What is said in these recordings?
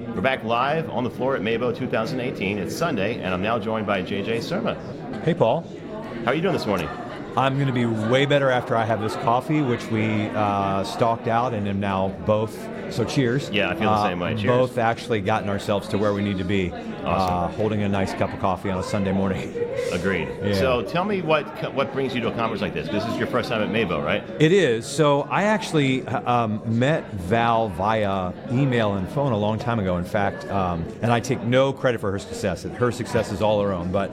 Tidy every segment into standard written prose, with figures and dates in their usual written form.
We're back live on the floor at MAVO 2018. It's Sunday, and I'm now joined by JJ Surma. Hey, Paul. How are you doing this morning? I'm going to be way better after I have this coffee, which we stalked out and am now both, so cheers. Yeah, I feel the same way. Cheers. Both actually gotten ourselves to where we need to be. Awesome. Holding a nice cup of coffee on a Sunday morning. Agreed. Yeah. So tell me what brings you to a conference like this? This is your first time at MAVO, right? It is. So I actually met Val via email and phone a long time ago, in fact, and I take no credit for her success. Her success is all her own, but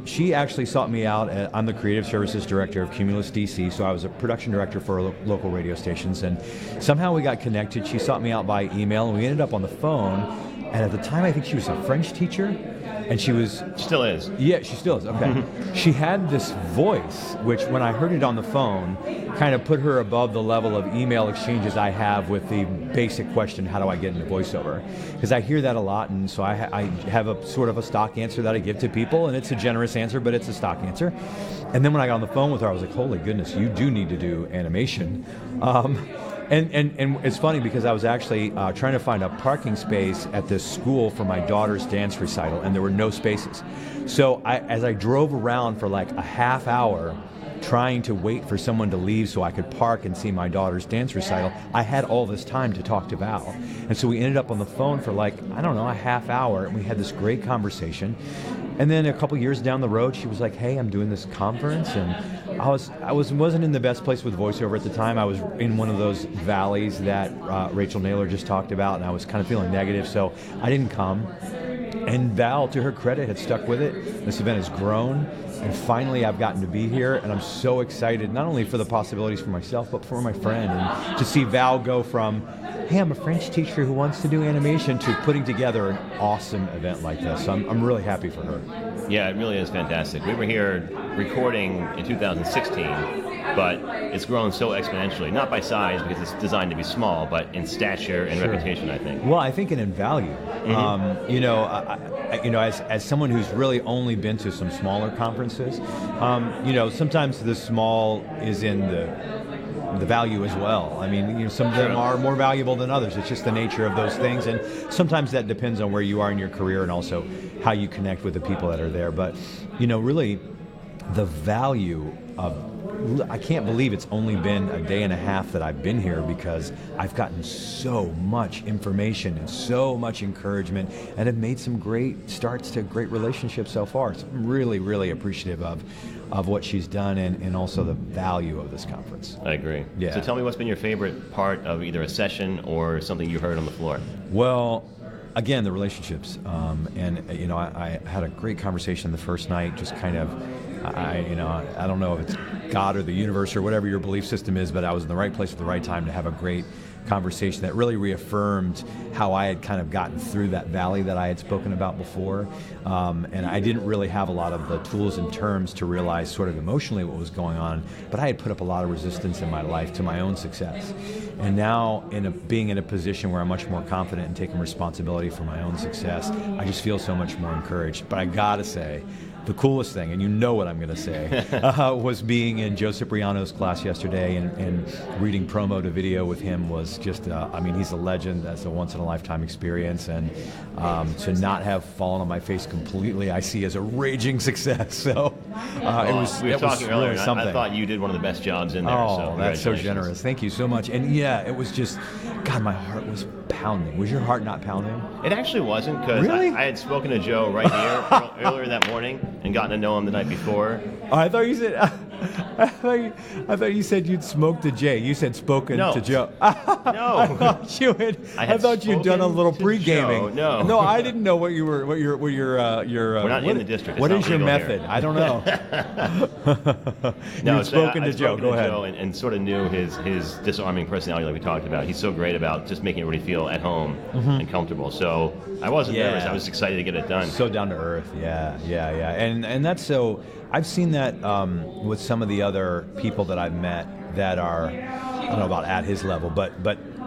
she actually sought me out. I'm the Creative Services Director of Cumulus DC, so I was a production director for local radio stations, and somehow we got connected. She sought me out by email, and we ended up on the phone, and at the time I think she was a French teacher, and she was... Still is. Yeah, she still is, okay. She had this voice, which when I heard it on the phone, kind of put her above the level of email exchanges I have with the basic question, how do I get into voiceover? Because I hear that a lot, and so I have a sort of a stock answer that I give to people, and it's a generous answer, but it's a stock answer. And then when I got on the phone with her, I was like, holy goodness, you do need to do animation. And it's funny because I was actually trying to find a parking space at this school for my daughter's dance recital, and there were no spaces. So as I drove around for like a half hour trying to wait for someone to leave so I could park and see my daughter's dance recital, I had all this time to talk to Val. And so we ended up on the phone for like, I don't know, a half hour, and we had this great conversation. And then a couple years down the road, she was like, hey, I'm doing this conference, and I wasn't in the best place with voiceover at the time. I was in one of those valleys that Rachel Naylor just talked about, and I was kind of feeling negative, so I didn't come. And Val, to her credit, had stuck with it. This event has grown, and finally I've gotten to be here, and I'm so excited, not only for the possibilities for myself, but for my friend, and to see Val go from, hey, I'm a French teacher who wants to do animation, to putting together an awesome event like this. So I'm really happy for her. Yeah, it really is fantastic. We were here recording in 2016, but it's grown so exponentially, not by size because it's designed to be small, but in stature and reputation, I think. Well, I think in value. As someone who's really only been to some smaller conferences, sometimes the small is in the value as well. I mean, some of them are more valuable than others. It's just the nature of those things, and sometimes that depends on where you are in your career and also how you connect with the people that are there. But, really, the value of, I can't believe it's only been a day and a half that I've been here, because I've gotten so much information and so much encouragement, and have made some great starts to great relationships so far. So I'm really, really appreciative of what she's done, and also the value of this conference. I agree. Yeah. So tell me, what's been your favorite part of either a session or something you heard on the floor? Well, again, the relationships. I had a great conversation the first night, just kind of, I don't know if it's God or the universe or whatever your belief system is, but I was in the right place at the right time to have a great conversation that really reaffirmed how I had kind of gotten through that valley that I had spoken about before. And I didn't really have a lot of the tools and terms to realize sort of emotionally what was going on, but I had put up a lot of resistance in my life to my own success. And now, being in a position where I'm much more confident and taking responsibility for my own success, I just feel so much more encouraged. But I gotta say, the coolest thing, and you know what I'm going to say, was being in Joe Cipriano's class yesterday and reading promo to video with him was just, he's a legend. That's a once-in-a-lifetime experience, and to not have fallen on my face completely, I see as a raging success. So it was earlier, really something. I thought you did one of the best jobs in there. Oh, so that's so generous. Thank you so much. And yeah, it was just, God, my heart was pounding. Was your heart not pounding? It actually wasn't, because really? I had spoken to Joe right here earlier that morning and gotten to know him the night before. Oh, I thought you said. I thought you said you'd smoked to Jay. You said spoken to Joe. No. I thought you'd done a little pre-gaming. Joe. No, I didn't know what your. We're not in the district. What is your method? Here. I don't know. You'd spoken to Joe. Go ahead. Joe and sort of knew his disarming personality, like we talked about. He's so great about just making everybody feel at home and comfortable. So I wasn't nervous. I was excited to get it done. So down to earth. Yeah. And that's so. I've seen that with some of the other people that I've met that are, I don't know about at his level, but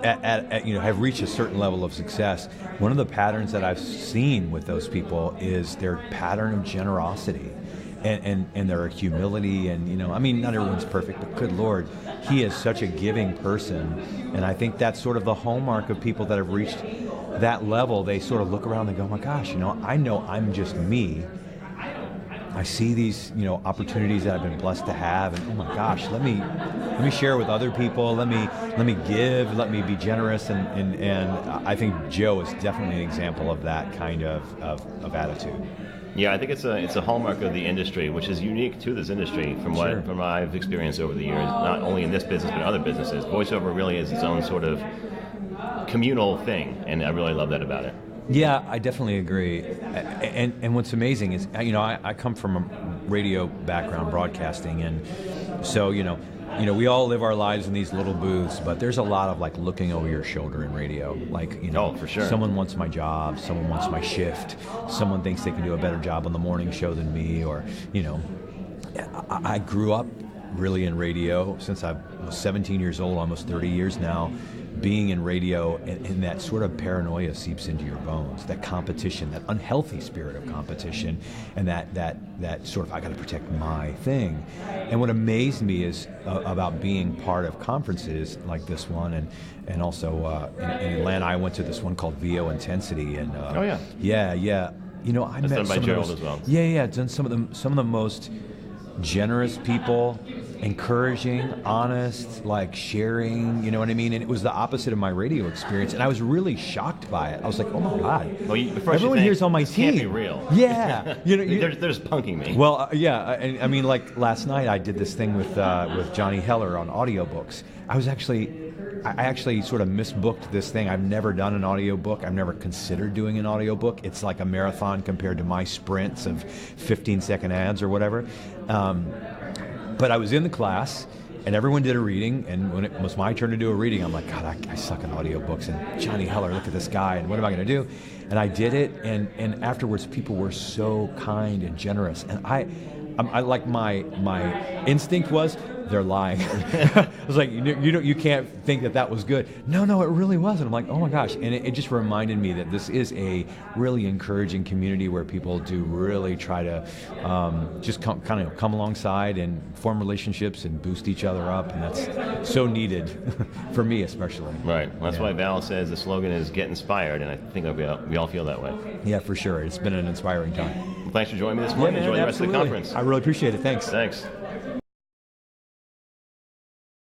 have reached a certain level of success. One of the patterns that I've seen with those people is their pattern of generosity. and their humility, and I mean, not everyone's perfect, but good Lord, he is such a giving person, and I think that's sort of the hallmark of people that have reached that level. They sort of look around and go, oh my gosh, I know I'm just me. I see these, opportunities that I've been blessed to have, and oh my gosh, let me share with other people. Let me give. Let me be generous, and I think Joe is definitely an example of that kind of attitude. Yeah, I think it's a hallmark of the industry, which is unique to this industry from what I've experienced over the years. Not only in this business but other businesses, voiceover really is its own sort of communal thing, and I really love that about it. Yeah, I definitely agree. And what's amazing is, I come from a radio background, broadcasting, and so, we all live our lives in these little booths, but there's a lot of like looking over your shoulder in radio. Like, oh, for sure. Someone wants my job, someone wants my shift, someone thinks they can do a better job on the morning show than me, or, I grew up really in radio since I was 17 years old, almost 30 years now. Being in radio, and that sort of paranoia seeps into your bones, that competition, that unhealthy spirit of competition, and that sort of, I got to protect my thing. And what amazed me is about being part of conferences like this one, and also in Atlanta, I went to this one called VO Intensity, and oh yeah, yeah. I That's met done by some Gerald of those, as well. Yeah, done some of the most generous people, encouraging, honest, like sharing, you know what I mean? And it was the opposite of my radio experience, and I was really shocked by it. I was like, oh my God, everyone here's on my team. Can't be real. Yeah. They're just punking me. Well, yeah, I mean, like last night I did this thing with Johnny Heller on audiobooks. I actually sort of misbooked this thing. I've never done an audiobook. I've never considered doing an audiobook. It's like a marathon compared to my sprints of 15-second ads or whatever. But I was in the class, and everyone did a reading, and when it was my turn to do a reading, I'm like, God, I suck at audiobooks, and Johnny Heller, look at this guy, and what am I going to do? And I did it, and afterwards, people were so kind and generous, and I like my instinct was, they're lying. I was like, you can't think that was good. No, it really wasn't. I'm like, oh my gosh. And it just reminded me that this is a really encouraging community where people do really try to just come alongside and form relationships and boost each other up. And that's so needed for me, especially. Right. Well, that's why Val says the slogan is get inspired. And I think we all feel that way. Yeah, for sure. It's been an inspiring time. Well, thanks for joining me this morning. Yeah, man, enjoy the rest of the conference. I really appreciate it. Thanks. Thanks.